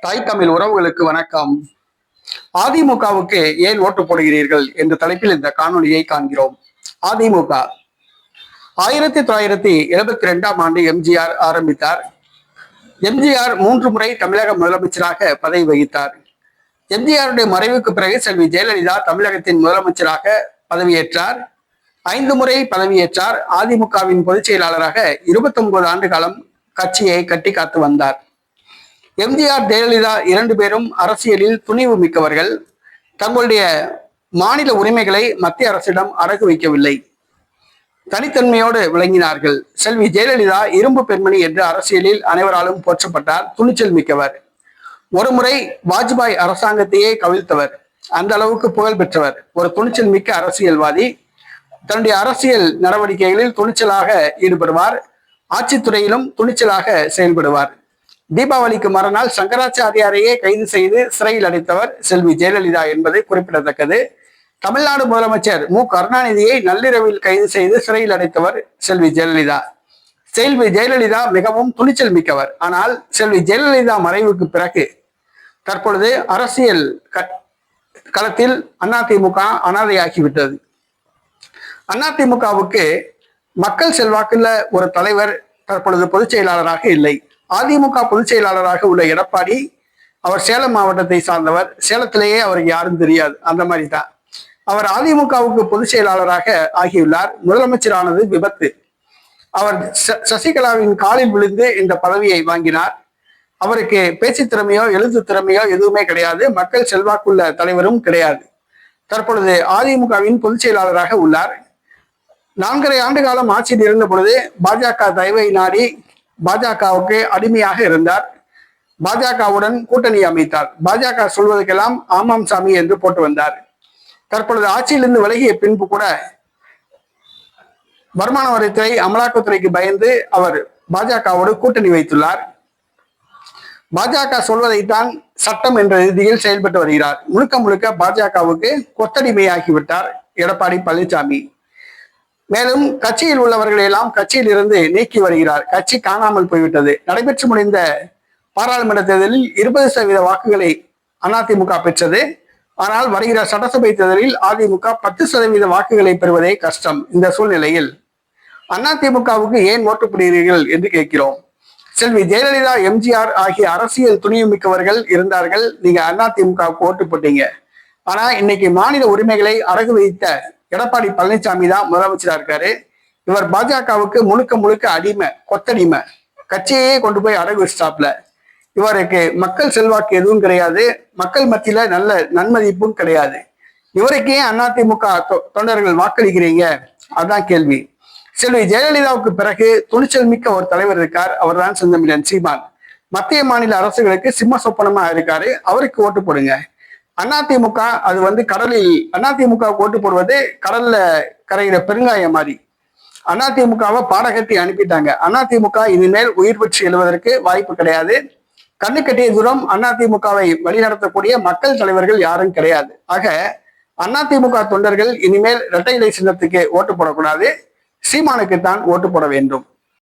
தாய் தமிழ் உறவுகளுக்கு வணக்கம். அதிமுகவுக்கு ஏன் ஓட்டு போடுகிறீர்கள் என்ற தலைப்பில் இந்த காணொலியை காண்கிறோம். அதிமுக 1972 எம்ஜிஆர் ஆரம்பித்தார். எம்ஜிஆர் 3 முறை தமிழக முதலமைச்சராக பதவி வகித்தார். எம்ஜிஆருடைய மறைவுக்கு பிறகு செல்வி ஜெயலலிதா தமிழகத்தின் முதலமைச்சராக பதவியேற்றார். 5 முறை பதவியேற்றார். அதிமுகவின் பொதுச் செயலாளராக 29 ஆண்டு காலம் கட்சியை கட்டி காத்து வந்தார். எம்ஜிஆர், ஜெயலலிதா 2 பேரும் அரசியலில் துணிவு மிக்கவர்கள். தங்களுடைய மாநில உரிமைகளை மத்திய அரசிடம் அடகு வைக்கவில்லை. தனித்தன்மையோடு விளங்கினார்கள். செல்வி ஜெயலலிதா இரும்பு பெண்மணி என்று அரசியலில் அனைவராலும் போற்றப்பட்டார். துணிச்சல் மிக்கவர். ஒருமுறை வாஜ்பாய் அரசாங்கத்தையே கவிழ்த்தவர். அந்த அளவுக்கு புகழ் பெற்றவர். ஒரு துணிச்சல் மிக்க அரசியல்வாதி. தன்னுடைய அரசியல் நடவடிக்கைகளில் துணிச்சலாக ஈடுபடுவார். ஆட்சித்துறையிலும் துணிச்சலாக செயல்படுவார். தீபாவளிக்கு மறுநாள் சங்கராச்சாரியாரையே கைது செய்து சிறையில் அடைத்தவர் செல்வி ஜெயலலிதா என்பது குறிப்பிடத்தக்கது. தமிழ்நாடு முதலமைச்சர் மு. கருணாநிதியை நள்ளிரவில் கைது செய்து சிறையில் அடைத்தவர் செல்வி ஜெயலலிதா. செல்வி ஜெயலலிதா மிகவும் துணிச்சல் மிக்கவர். ஆனால் செல்வி ஜெயலலிதா மறைவுக்கு பிறகு தற்பொழுது அரசியல் களத்தில் அதிமுக அனாதையாகிவிட்டது. அதிமுகவுக்கு மக்கள் செல்வாக்குள்ள ஒரு தலைவர் தற்பொழுது பொதுச் செயலாளராக இல்லை. அதிமுக பொதுச் செயலாளராக உள்ள எடப்பாடி, அவர் சேலம் மாவட்டத்தை சார்ந்தவர். சேலத்திலேயே அவருக்கு யாரும் தெரியாது. அந்த மாதிரி தான் அவர் அதிமுகவுக்கு பொதுச் செயலாளராக ஆகியுள்ளார். முதலமைச்சரானது விபத்து. அவர் சசிகலாவின் காலில் விழுந்து இந்த பதவியை வாங்கினார். அவருக்கு பேச்சு திறமையோ எழுத்து திறமையோ எதுவுமே கிடையாது. மக்கள் செல்வாக்குள்ள தலைவரும் கிடையாது. தற்பொழுது அதிமுகவின் பொதுச் செயலாளராக உள்ளார். 4.5 ஆண்டு காலம் ஆட்சியில் இருந்த பொழுது பாஜக தயவை நாடி பாஜகவுக்கு அடிமையாக இருந்தார். பாஜகவுடன் கூட்டணி அமைத்தார். பாஜக சொல்வதற்கெல்லாம் ஆமாம் சாமி என்று போட்டு வந்தார். தற்பொழுது ஆட்சியிலிருந்து விலகிய பின்பு கூட வருமான வரித்துறை, அமலாக்கத்துறைக்கு பயந்து அவர் பாஜகவோடு கூட்டணி வைத்துள்ளார். பாஜக சொல்வதைத்தான் சட்டம் என்ற ரீதியில் செயல்பட்டு வருகிறார். முழுக்க முழுக்க பாஜகவுக்கு கொத்தடிமையாகிவிட்டார் எடப்பாடி பழனிசாமி. மேலும் கட்சியில் உள்ளவர்களை எல்லாம் கட்சியில் இருந்து நீக்கி வருகிறார். கட்சி காணாமல் போய்விட்டது. நடைபெற்று முடிந்த பாராளுமன்ற தேர்தலில் 20% வாக்குகளை அதிமுக பெற்றது. ஆனால் வருகிற சட்டசபை தேர்தலில் அதிமுக 10% வாக்குகளை பெறுவதே கஷ்டம். இந்த சூழ்நிலையில் அதிமுகவுக்கு ஏன் ஓட்டு போடுகிறீர்கள் என்று கேட்கிறோம். செல்வி ஜெயலலிதா, எம்ஜிஆர் ஆகிய அரசியல் துணிவு மிக்கவர்கள் இருந்தார்கள். நீங்க அதிமுகவுக்கு ஓட்டு போட்டீங்க. ஆனா இன்னைக்கு மாநில உரிமைகளை அடகு வைத்த எடப்பாடி பழனிசாமி தான் முதலமைச்சரா இருக்காரு. இவர் பாஜகவுக்கு முழுக்க முழுக்க அடிமை, கொத்தடிமை. கட்சியே கொண்டு போய் அடகு வச்சாப்ல. இவருக்கு மக்கள் செல்வாக்கு எதுவும் கிடையாது. மக்கள் மத்தியில நல்ல நன்மதிப்பும் கிடையாது. இவருக்கே அதிமுக தொண்டர்கள் வாக்களிக்கிறீங்க? அதுதான் கேள்வி. செல்வி ஜெயலலிதாவுக்கு பிறகு துணிச்சல் மிக்க ஒரு தலைவர் இருக்கார். அவர் தான் செந்தமிழன் சீமான். மத்திய மாநில அரசுகளுக்கு சிம்ம சொப்பனமா இருக்காரு. அவருக்கு ஓட்டு போடுங்க. அதிமுக அது கடலில் அதிமுக ஓட்டு போடுவது கடல்ல கரையிற பெருங்காயம் மாதிரி. அதிமுகவை பாடகட்டி அனுப்பிட்டாங்க. அதிமுக இனிமேல் உயிர் பெற்று எழுவதற்கு வாய்ப்பு கிடையாது. கண்ணு கட்டிய தூரம் அதிமுகவை வழிநடத்தக்கூடிய மக்கள் தலைவர்கள் யாரும் கிடையாது. ஆக அதிமுக தொண்டர்கள் இனிமேல் இரட்டை இலை சின்னத்துக்கு ஓட்டு போடக்கூடாது. சீமானுக்கு தான் ஓட்டு போட வேண்டும்.